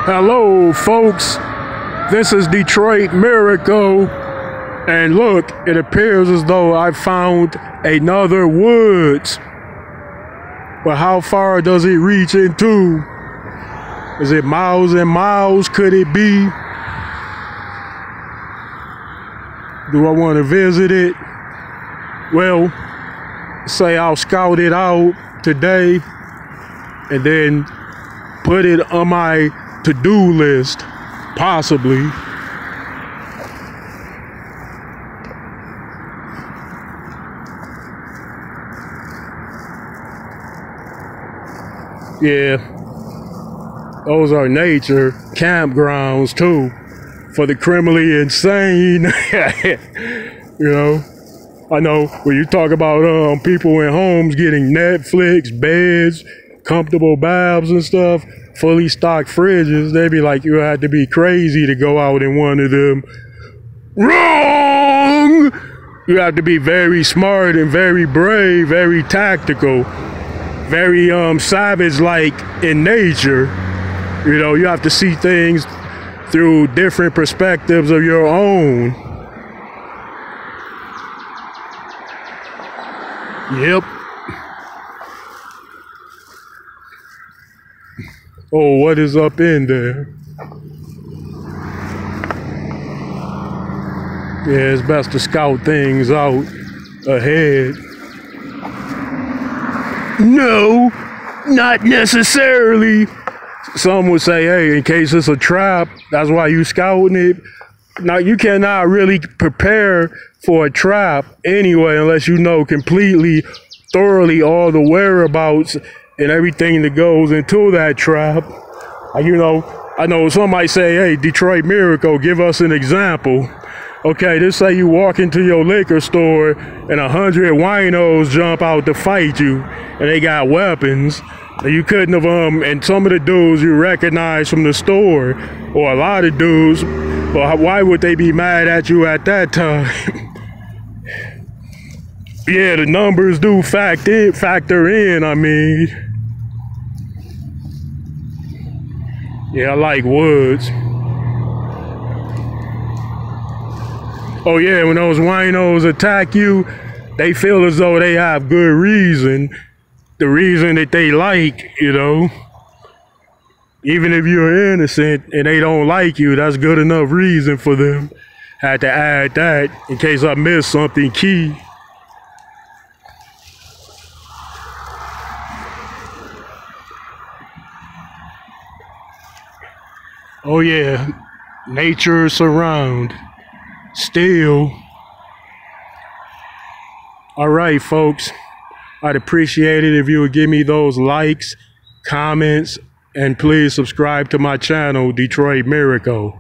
Hello, folks. This is Detroit Miracle. And look, it appears as though I found another woods. But how far does it reach into? Is it miles and miles? Could it be? Do I want to visit it? Well, say I'll scout it out today and then put it on my to-do list, possibly. Yeah, those are nature campgrounds too, for the criminally insane. You know, I know when you talk about people in homes getting Netflix, beds, comfortable baths and stuff, fully stocked fridges, they be like, you had to be crazy to go out in one of them. Wrong! You have to be very smart and very brave, very tactical, very savage-like in nature. You know, you have to see things through different perspectives of your own. Yep. Oh, what is up in there? Yeah, it's best to scout things out ahead. No, not necessarily. Some would say, hey, in case it's a trap, that's why you scouting it. Now, you cannot really prepare for a trap anyway unless you know completely, thoroughly all the whereabouts and everything that goes into that trap. You know, I know some might say, hey, Detroit Miracle, give us an example. Okay, just say you walk into your liquor store and 100 winos jump out to fight you and they got weapons. And you couldn't have, and some of the dudes you recognize from the store, or a lot of dudes, but why would they be mad at you at that time? Yeah, the numbers do factor in, I mean. Yeah, I like woods. Oh yeah, when those winos attack you, they feel as though they have good reason. The reason that they like, you know. Even if you're innocent and they don't like you, that's good enough reason for them. Had to add that in case I missed something key. Oh yeah, nature surround. Still. All right, folks. I'd appreciate it if you would give me those likes, comments, and please subscribe to my channel, Detroit Miracle.